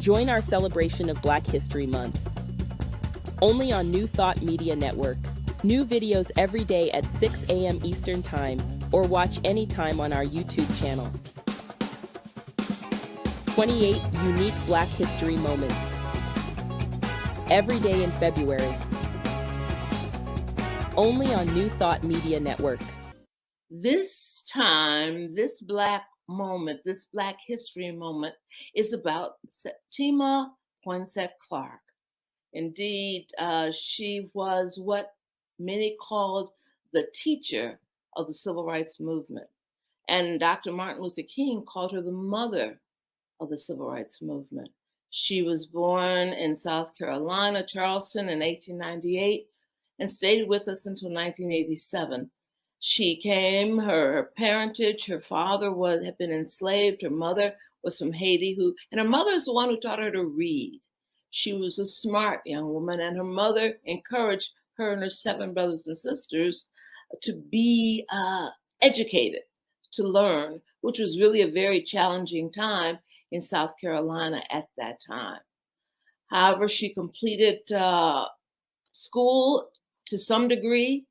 Join our celebration of Black History Month. Only on New Thought Media Network. New videos every day at 6 a.m. Eastern Time, or watch anytime on our YouTube channel. 28 unique Black History moments. Every day in February. Only on New Thought Media Network. This time, this Black moment, this Black History moment is about Septima Poinsette Clark. Indeed, she was what many called the teacher of the Civil Rights Movement. And Dr. Martin Luther King called her the mother of the Civil Rights Movement. She was born in South Carolina, Charleston, in 1898, and stayed with us until 1987. She came, her parentage, her father had been enslaved. Her mother was from Haiti, and her mother is the one who taught her to read. She was a smart young woman, and her mother encouraged her and her 7 brothers and sisters to be educated, to learn, which was really a very challenging time in South Carolina at that time. However, she completed school to some degree.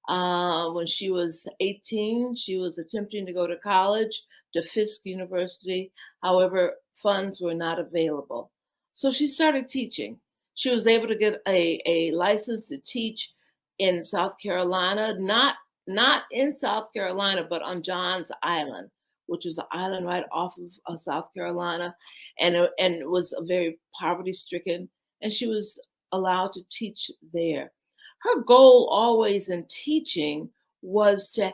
When she was 18, she was attempting to go to college, to Fisk University. However, funds were not available. So she started teaching. She was able to get a license to teach in South Carolina, not in South Carolina, but on Johns Island, which was an island right off of South Carolina, and it was very poverty-stricken, and she was allowed to teach there. Her goal always in teaching was to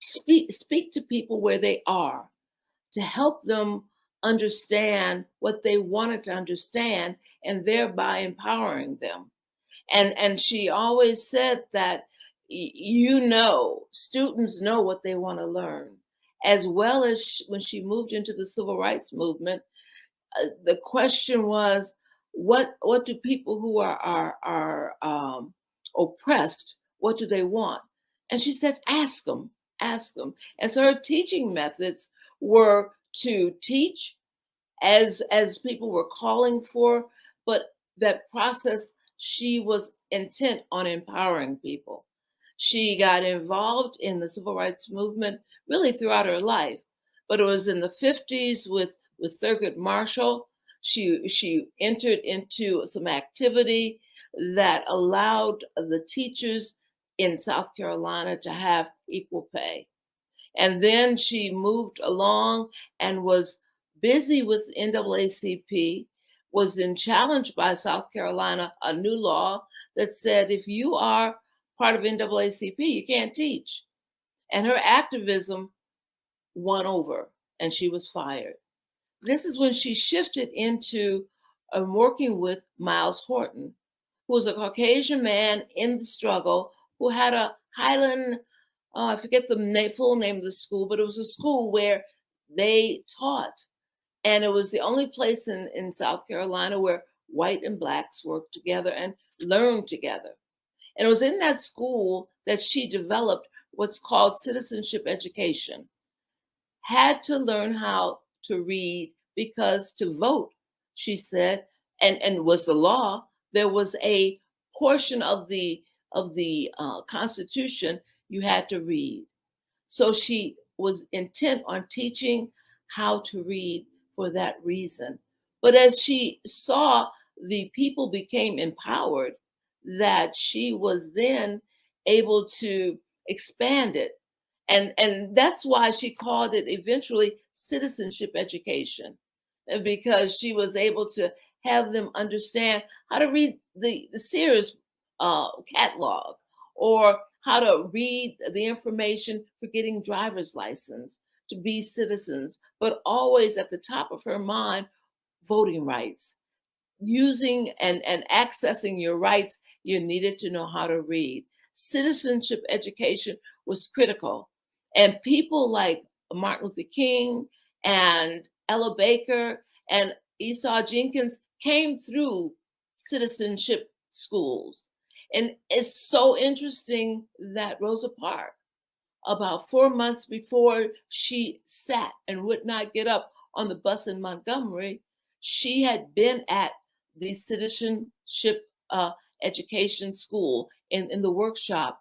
speak to people where they are, to help them understand what they wanted to understand, and thereby empowering them. And she always said that, students know what they want to learn. As well as when she moved into the Civil Rights Movement, the question was, what do people who are oppressed, what do they want? And she said, ask them. And so her teaching methods were to teach as people were calling for, but that process, she was intent on empowering people. She got involved in the Civil Rights Movement really throughout her life, but it was in the 50s with Thurgood Marshall. She entered into some activity that allowed the teachers in South Carolina to have equal pay. And then she moved along and was busy with NAACP, was then challenged by South Carolina, a new law that said if you are part of NAACP, you can't teach. And her activism won over, and she was fired. This is when she shifted into working with Miles Horton, who was a Caucasian man in the struggle, who had a Highland, I forget the full name of the school, but it was a school where they taught. And it was the only place in South Carolina where white and blacks worked together and learned together. And it was in that school that she developed what's called citizenship education. Had to learn how to read, because to vote, she said, and was the law, there was a portion of the Constitution you had to read. So she was intent on teaching how to read for that reason. But as she saw the people became empowered, that she was then able to expand it. And that's why she called it eventually citizenship education, because she was able to have them understand how to read the Sears catalog, or how to read the information for getting driver's license, to be citizens, but always at the top of her mind, voting rights. Using and accessing your rights, you needed to know how to read. Citizenship education was critical. And people like Martin Luther King and Ella Baker and Esau Jenkins came through citizenship schools. And it's so interesting that Rosa Parks, about 4 months before she sat and would not get up on the bus in Montgomery, She had been at the citizenship education school in the workshop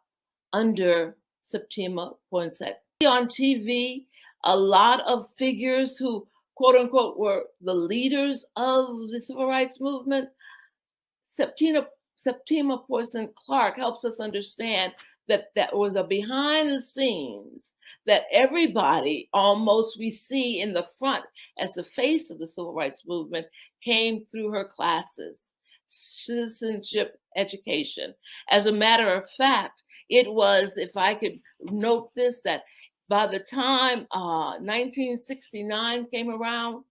under Septima Poinsette. On TV, a lot of figures who, quote unquote, were the leaders of the civil rights movement. Septima Poinsette Clark helps us understand that that was a behind the scenes, that everybody almost we see in the front as the face of the civil rights movement came through her classes, citizenship education. As a matter of fact, it was, if I could note this, that by the time 1969 came around,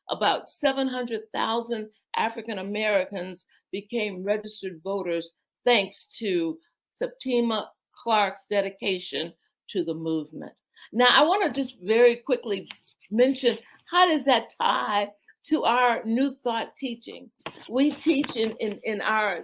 about 700,000 African Americans became registered voters thanks to Septima Clark's dedication to the movement. Now, I want to just very quickly mention, how does that tie to our New Thought teaching? We teach in our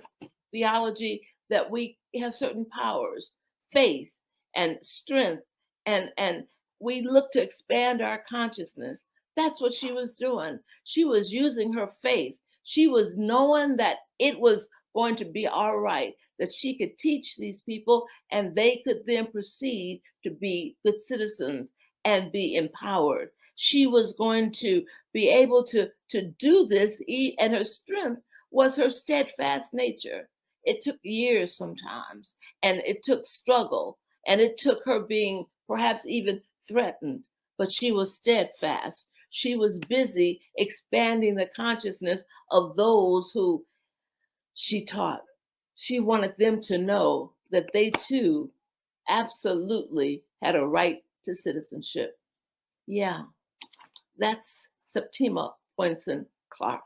theology that we have certain powers, faith and strength, and we look to expand our consciousness. That's what she was doing. She was using her faith. She was knowing that it was going to be all right, that she could teach these people and they could then proceed to be good citizens and be empowered. She was going to be able to do this, and her strength was her steadfast nature. It took years sometimes, and it took struggle, and it took her being perhaps even threatened, but she was steadfast. She was busy expanding the consciousness of those who she taught. She wanted them to know that they too absolutely had a right to citizenship. Yeah, that's Septima Poinsette Clark.